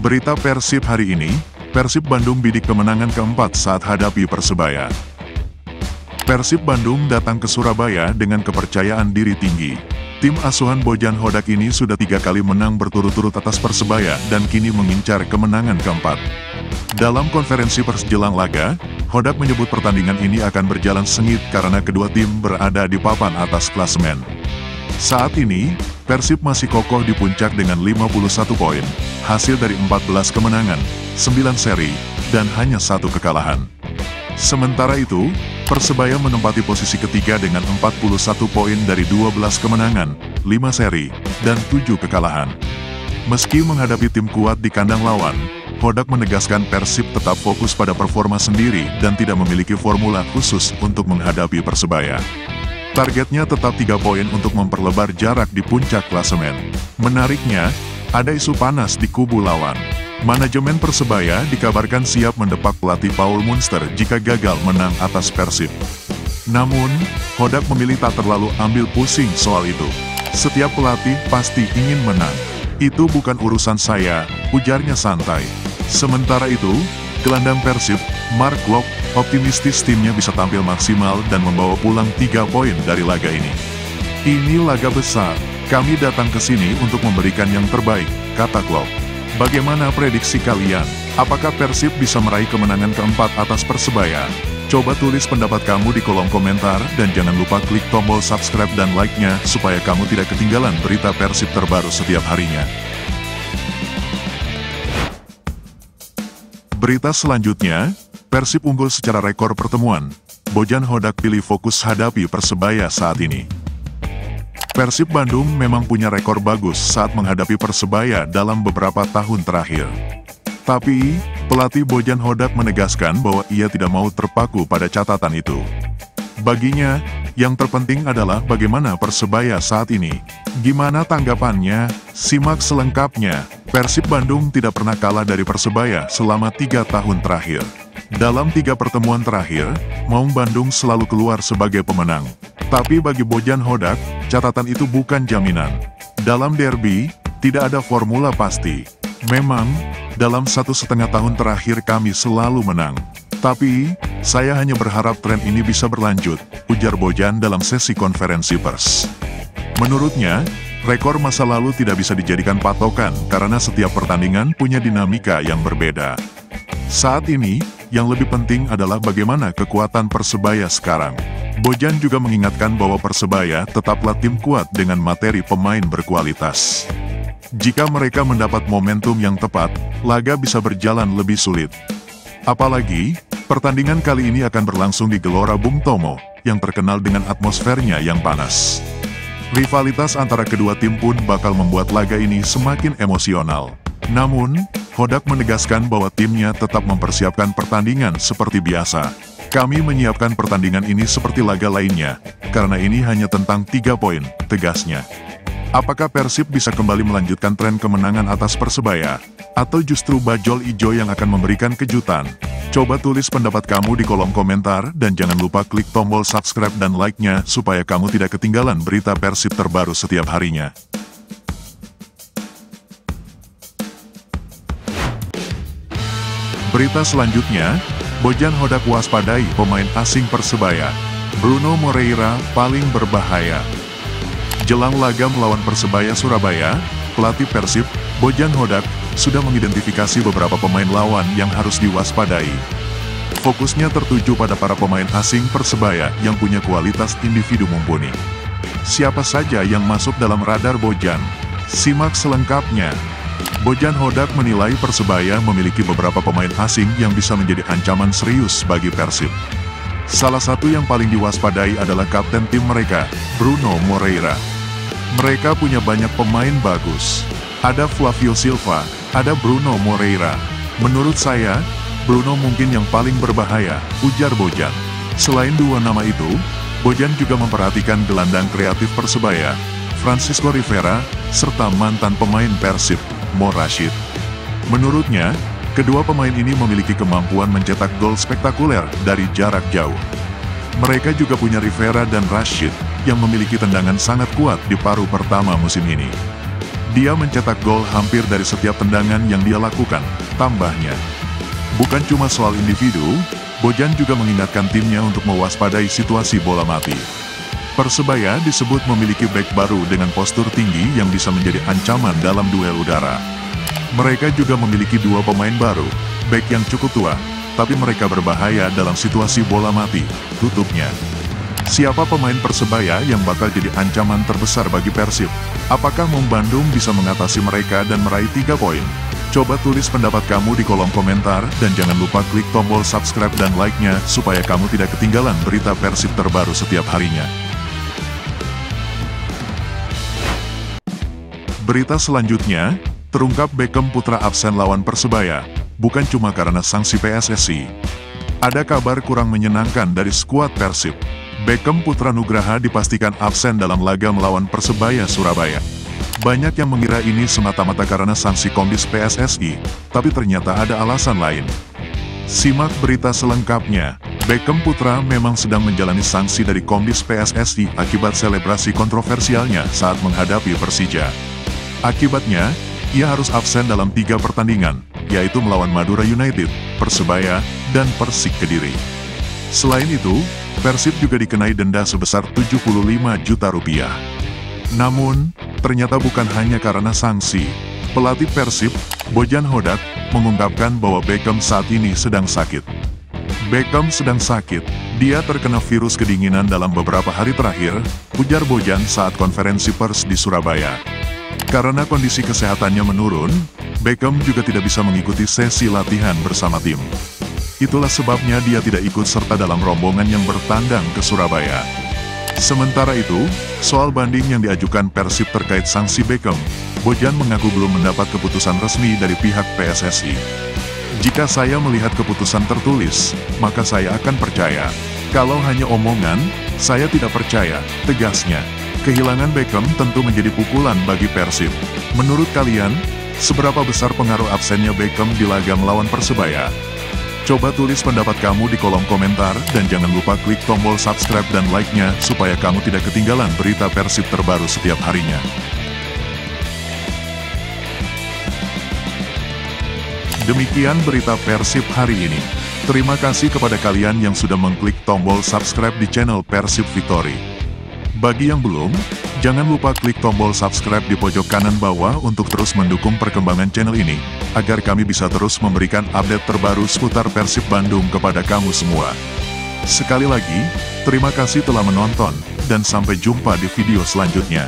Berita Persib hari ini, Persib Bandung bidik kemenangan keempat saat hadapi Persebaya. Persib Bandung datang ke Surabaya dengan kepercayaan diri tinggi. Tim asuhan Bojan Hodak ini sudah 3 kali menang berturut-turut atas Persebaya dan kini mengincar kemenangan keempat. Dalam konferensi pers jelang laga, Hodak menyebut pertandingan ini akan berjalan sengit karena kedua tim berada di papan atas klasemen. Saat ini, Persib masih kokoh di puncak dengan 51 poin, hasil dari 14 kemenangan, 9 seri, dan hanya 1 kekalahan. Sementara itu, Persebaya menempati posisi ketiga dengan 41 poin dari 12 kemenangan, 5 seri, dan 7 kekalahan. Meski menghadapi tim kuat di kandang lawan, Hodak menegaskan Persib tetap fokus pada performa sendiri dan tidak memiliki formula khusus untuk menghadapi Persebaya. Targetnya tetap 3 poin untuk memperlebar jarak di puncak klasemen. Menariknya, ada isu panas di kubu lawan. Manajemen Persebaya dikabarkan siap mendepak pelatih Paul Munster jika gagal menang atas Persib. Namun, Hodak memilih tak terlalu ambil pusing soal itu. Setiap pelatih pasti ingin menang. Itu bukan urusan saya, ujarnya santai. Sementara itu, gelandang Persib, Mark Klok, optimistis timnya bisa tampil maksimal dan membawa pulang 3 poin dari laga ini. Ini laga besar, kami datang ke sini untuk memberikan yang terbaik, kata Klok. Bagaimana prediksi kalian? Apakah Persib bisa meraih kemenangan keempat atas Persebaya? Coba tulis pendapat kamu di kolom komentar dan jangan lupa klik tombol subscribe dan like-nya supaya kamu tidak ketinggalan berita Persib terbaru setiap harinya. Berita selanjutnya, Persib unggul secara rekor pertemuan. Bojan Hodak pilih fokus hadapi Persebaya saat ini. Persib Bandung memang punya rekor bagus saat menghadapi Persebaya dalam beberapa tahun terakhir. Tapi, pelatih Bojan Hodak menegaskan bahwa ia tidak mau terpaku pada catatan itu. Baginya, yang terpenting adalah bagaimana Persebaya saat ini. Gimana tanggapannya? Simak selengkapnya. Persib Bandung tidak pernah kalah dari Persebaya selama 3 tahun terakhir. Dalam 3 pertemuan terakhir, Maung Bandung selalu keluar sebagai pemenang. Tapi bagi Bojan Hodak, catatan itu bukan jaminan. Dalam derby, tidak ada formula pasti. Memang, dalam 1,5 tahun terakhir kami selalu menang. Tapi, saya hanya berharap tren ini bisa berlanjut, ujar Bojan dalam sesi konferensi pers. Menurutnya, rekor masa lalu tidak bisa dijadikan patokan karena setiap pertandingan punya dinamika yang berbeda. Saat ini, yang lebih penting adalah bagaimana kekuatan Persebaya sekarang. Bojan juga mengingatkan bahwa Persebaya tetaplah tim kuat dengan materi pemain berkualitas. Jika mereka mendapat momentum yang tepat, laga bisa berjalan lebih sulit. Apalagi, pertandingan kali ini akan berlangsung di Gelora Bung Tomo, yang terkenal dengan atmosfernya yang panas. Rivalitas antara kedua tim pun bakal membuat laga ini semakin emosional. Namun, Hodak menegaskan bahwa timnya tetap mempersiapkan pertandingan seperti biasa. Kami menyiapkan pertandingan ini seperti laga lainnya, karena ini hanya tentang 3 poin, tegasnya. Apakah Persib bisa kembali melanjutkan tren kemenangan atas Persebaya? Atau justru bajol ijo yang akan memberikan kejutan? Coba tulis pendapat kamu di kolom komentar dan jangan lupa klik tombol subscribe dan like-nya supaya kamu tidak ketinggalan berita Persib terbaru setiap harinya. Berita selanjutnya, Bojan Hodak waspadai pemain asing Persebaya. Bruno Moreira paling berbahaya. Jelang laga melawan Persebaya Surabaya, pelatih Persib, Bojan Hodak, sudah mengidentifikasi beberapa pemain lawan yang harus diwaspadai. Fokusnya tertuju pada para pemain asing Persebaya yang punya kualitas individu mumpuni. Siapa saja yang masuk dalam radar Bojan? Simak selengkapnya. Bojan Hodak menilai Persebaya memiliki beberapa pemain asing yang bisa menjadi ancaman serius bagi Persib. Salah satu yang paling diwaspadai adalah kapten tim mereka, Bruno Moreira. Mereka punya banyak pemain bagus. Ada Flavio Silva, ada Bruno Moreira. Menurut saya, Bruno mungkin yang paling berbahaya, ujar Bojan. Selain 2 nama itu, Bojan juga memperhatikan gelandang kreatif Persebaya, Francisco Rivera, serta mantan pemain Persib, Mo Rashid. Menurutnya, kedua pemain ini memiliki kemampuan mencetak gol spektakuler dari jarak jauh. Mereka juga punya Rivera dan Rashid, yang memiliki tendangan sangat kuat di paruh pertama musim ini. Dia mencetak gol hampir dari setiap tendangan yang dia lakukan, tambahnya. Bukan cuma soal individu, Bojan juga mengingatkan timnya untuk mewaspadai situasi bola mati. Persebaya disebut memiliki bek baru dengan postur tinggi yang bisa menjadi ancaman dalam duel udara. Mereka juga memiliki dua pemain baru, bek yang cukup tua, tapi mereka berbahaya dalam situasi bola mati, tutupnya. Siapa pemain Persebaya yang bakal jadi ancaman terbesar bagi Persib? Apakah Mom Bandung bisa mengatasi mereka dan meraih 3 poin? Coba tulis pendapat kamu di kolom komentar, dan jangan lupa klik tombol subscribe dan like-nya, supaya kamu tidak ketinggalan berita Persib terbaru setiap harinya. Berita selanjutnya, terungkap Beckham Putra absen lawan Persebaya, bukan cuma karena sanksi PSSI. Ada kabar kurang menyenangkan dari skuad Persib. Beckham Putra Nugraha dipastikan absen dalam laga melawan Persebaya Surabaya. Banyak yang mengira ini semata-mata karena sanksi Komdis PSSI, tapi ternyata ada alasan lain. Simak berita selengkapnya. Beckham Putra memang sedang menjalani sanksi dari Komdis PSSI akibat selebrasi kontroversialnya saat menghadapi Persija. Akibatnya, ia harus absen dalam 3 pertandingan, yaitu melawan Madura United, Persebaya, dan Persik Kediri. Selain itu, Persib juga dikenai denda sebesar 75 juta rupiah. Namun, ternyata bukan hanya karena sanksi. Pelatih Persib, Bojan Hodak, mengungkapkan bahwa Beckham saat ini sedang sakit. Beckham sedang sakit, dia terkena virus kedinginan dalam beberapa hari terakhir, ujar Bojan saat konferensi pers di Surabaya. Karena kondisi kesehatannya menurun, Beckham juga tidak bisa mengikuti sesi latihan bersama tim. Itulah sebabnya dia tidak ikut serta dalam rombongan yang bertandang ke Surabaya. Sementara itu, soal banding yang diajukan Persib terkait sanksi Beckham, Bojan mengaku belum mendapat keputusan resmi dari pihak PSSI. Jika saya melihat keputusan tertulis, maka saya akan percaya. Kalau hanya omongan, saya tidak percaya, tegasnya. Kehilangan Beckham tentu menjadi pukulan bagi Persib. Menurut kalian, seberapa besar pengaruh absennya Beckham di laga melawan Persebaya? Coba tulis pendapat kamu di kolom komentar, dan jangan lupa klik tombol subscribe dan like-nya, supaya kamu tidak ketinggalan berita Persib terbaru setiap harinya. Demikian berita Persib hari ini. Terima kasih kepada kalian yang sudah mengklik tombol subscribe di channel Persib Victory. Bagi yang belum, jangan lupa klik tombol subscribe di pojok kanan bawah untuk terus mendukung perkembangan channel ini, agar kami bisa terus memberikan update terbaru seputar Persib Bandung kepada kamu semua. Sekali lagi, terima kasih telah menonton, dan sampai jumpa di video selanjutnya.